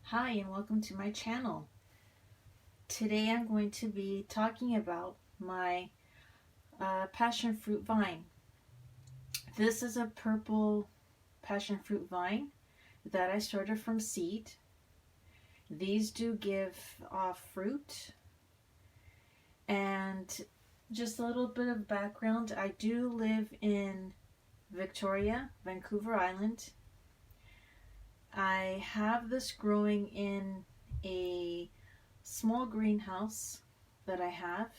Hi and welcome to my channel. Today I'm going to be talking about my passion fruit vine. This is a purple passion fruit vine that I started from seed. These do give off fruit, and just a little bit of background. I do live in Victoria, Vancouver Island. I have this growing in a small greenhouse that I have.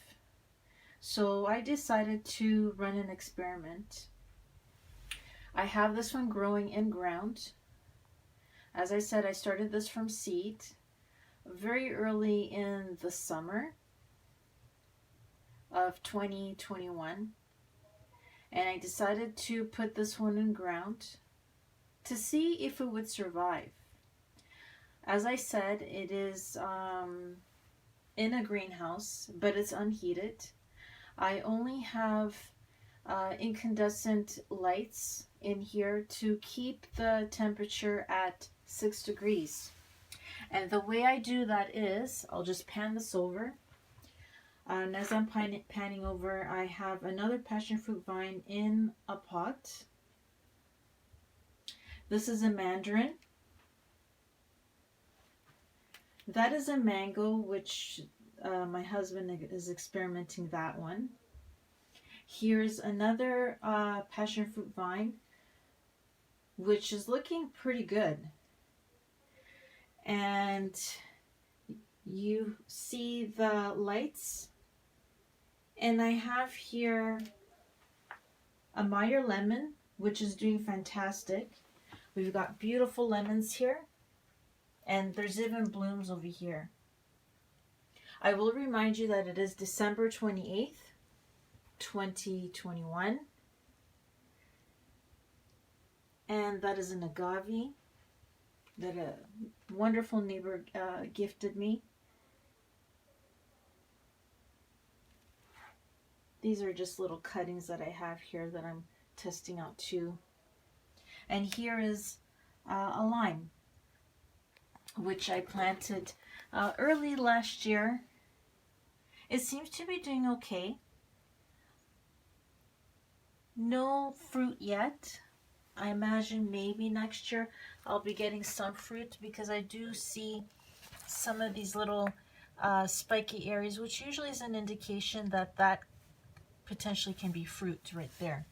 So I decided to run an experiment. I have this one growing in ground. As I said, I started this from seed very early in the summer of 2021. And I decided to put this one in ground to see if it would survive. As I said, it is in a greenhouse, but it's unheated. I only have incandescent lights in here to keep the temperature at 6 degrees. And the way I do that is, I'll just pan this over. And as I'm panning over, I have another passion fruit vine in a pot. This is a mandarin. That is a mango, which my husband is experimenting that one. Here's another passion fruit vine, which is looking pretty good. And you see the lights. And I have here a Meyer lemon, which is doing fantastic. We've got beautiful lemons here, and there's even blooms over here. I will remind you that it is December 28th, 2021, and that is an agave that a wonderful neighbor gifted me. These are just little cuttings that I have here that I'm testing out too. And here is a lime, which I planted early last year. It seems to be doing okay. No fruit yet. I imagine maybe next year I'll be getting some fruit, because I do see some of these little spiky areas, which usually is an indication that that potentially can be fruit right there.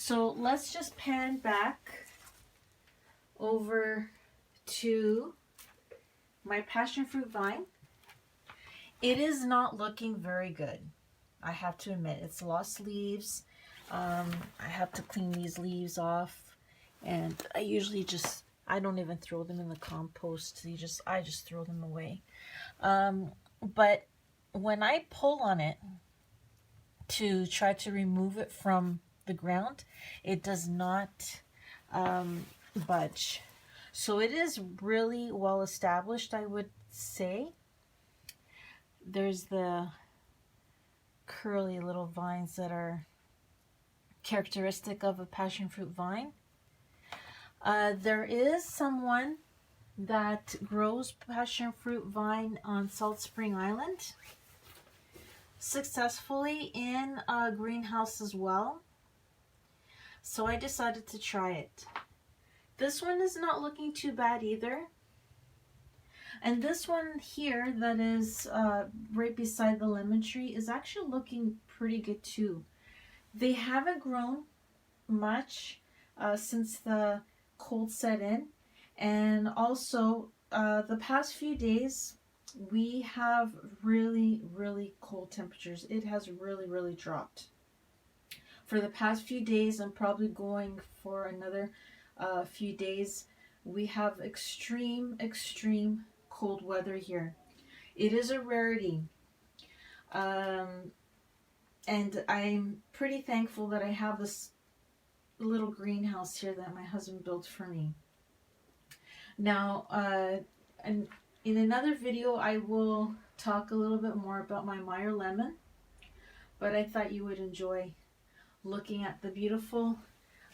So let's just pan back over to my passion fruit vine. It is not looking very good, I have to admit. It's lost leaves. I have to clean these leaves off, and I don't even throw them in the compost. I just throw them away. But when I pull on it to try to remove it from the ground, it does not budge. So it is really well established, I would say. There's the curly little vines that are characteristic of a passion fruit vine. There is someone that grows passion fruit vine on Salt Spring Island successfully in a greenhouse as well. So I decided to try it. This one is not looking too bad either. And this one here that is right beside the lemon tree is actually looking pretty good too. They haven't grown much since the cold set in. And also the past few days we have really, really cold temperatures. It has really, really dropped. For the past few days, I'm probably going for another few days, we have extreme cold weather here. It is a rarity. And I'm pretty thankful that I have this little greenhouse here that my husband built for me. Now, and in another video, I will talk a little bit more about my Meyer lemon, but I thought you would enjoy looking at the beautiful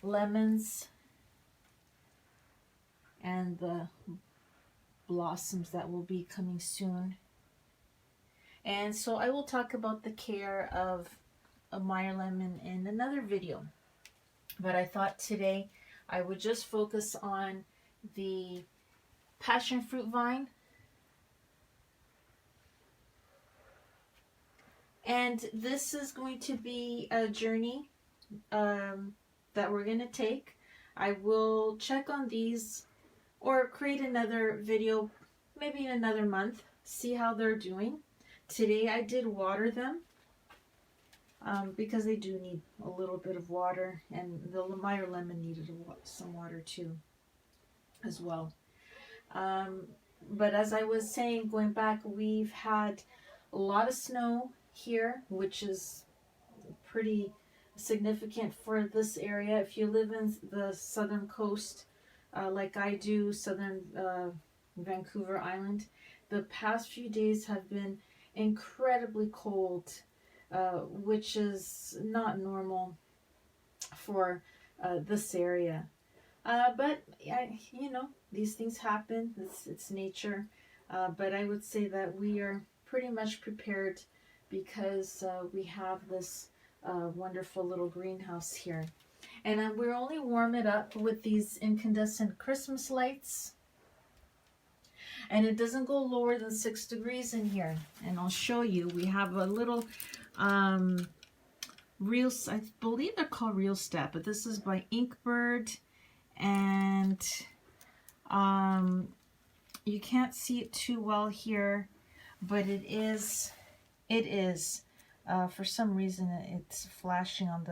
lemons and the blossoms that will be coming soon. And so I will talk about the care of a Meyer lemon in another video. But I thought today I would just focus on the passion fruit vine. And this is going to be a journey that we're going to take. I will check on these or create another video maybe in another month, see how they're doing. Today I did water them because they do need a little bit of water, and the Meyer lemon needed some water too as well. But as I was saying, going back, we've had a lot of snow here, which is pretty significant for this area. If you live in the southern coast, like I do, southern Vancouver Island, the past few days have been incredibly cold, which is not normal for this area. But you know, these things happen. It's nature. But I would say that we are pretty much prepared because we have this wonderful little greenhouse here. And we're only warm it up with these incandescent Christmas lights. And it doesn't go lower than 6 degrees in here. And I'll show you. We have a little real, I believe they're called Real Step, but this is by Inkbird. And you can't see it too well here, but it is for some reason it's flashing on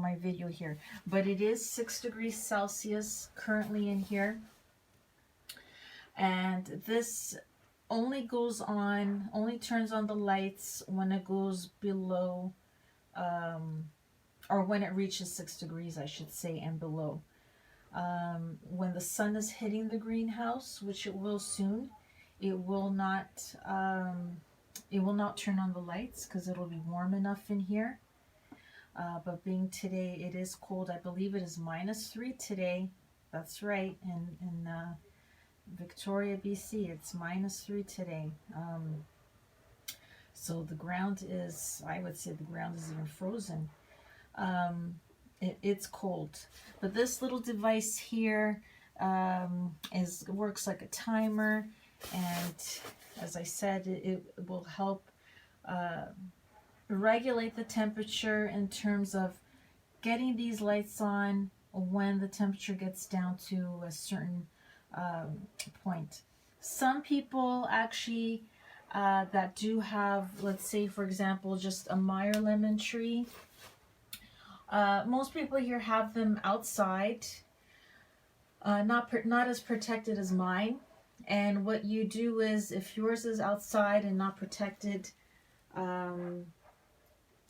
my video here, but it is 6 degrees Celsius currently in here. And this only turns on the lights when it goes below, or when it reaches 6 degrees, I should say, and below. When the sun is hitting the greenhouse, which it will soon, it will not turn on the lights because it'll be warm enough in here. But being today, it is cold. I believe it is -3 today. That's right. In Victoria, BC, it's -3 today. So the ground is, I would say the ground is even frozen. It's cold. But this little device here works like a timer. And as I said, it will help regulate the temperature in terms of getting these lights on when the temperature gets down to a certain point. Some people actually that do have, let's say for example, just a Meyer lemon tree, most people here have them outside, not as protected as mine. And what you do is, if yours is outside and not protected,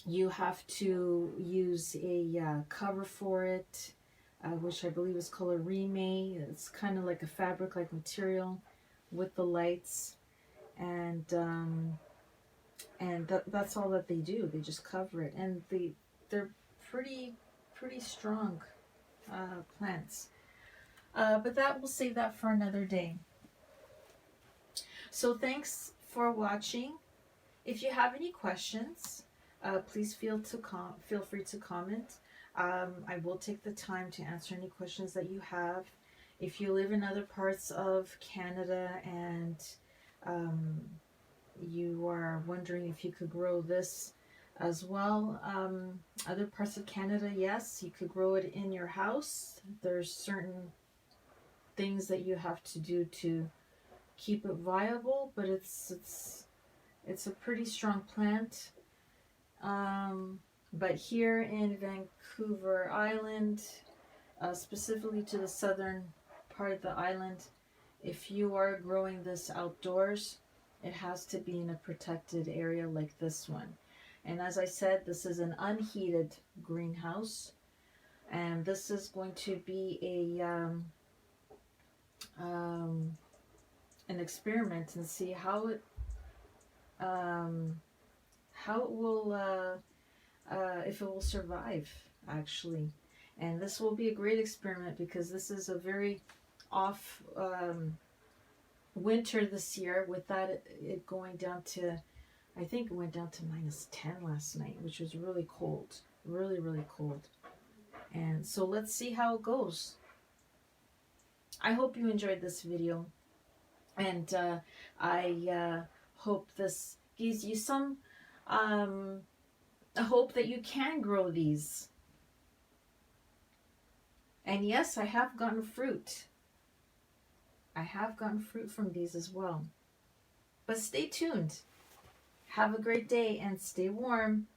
you have to use a cover for it, which I believe is called a remay. It's kind of like a fabric-like material with the lights, and that's all that they do. They just cover it, and they're pretty strong plants. But we'll save that for another day. So thanks for watching. If you have any questions, please feel free to comment. I will take the time to answer any questions that you have. If you live in other parts of Canada and you are wondering if you could grow this as well, other parts of Canada, yes, you could grow it in your house. There's certain things that you have to do to keep it viable, but it's a pretty strong plant. But here in Vancouver Island, specifically to the southern part of the island, if you are growing this outdoors, it has to be in a protected area like this one. And as I said, this is an unheated greenhouse, and this is going to be an experiment and see how it will if it will survive, actually. And this will be a great experiment because this is a very winter this year, with that it going down to, I think it went down to -10 last night, which was really cold. Really, really cold. And so let's see how it goes. I hope you enjoyed this video. And I hope this gives you some hope that you can grow these. And yes, I have gotten fruit. I have gotten fruit from these as well. But stay tuned. Have a great day and stay warm.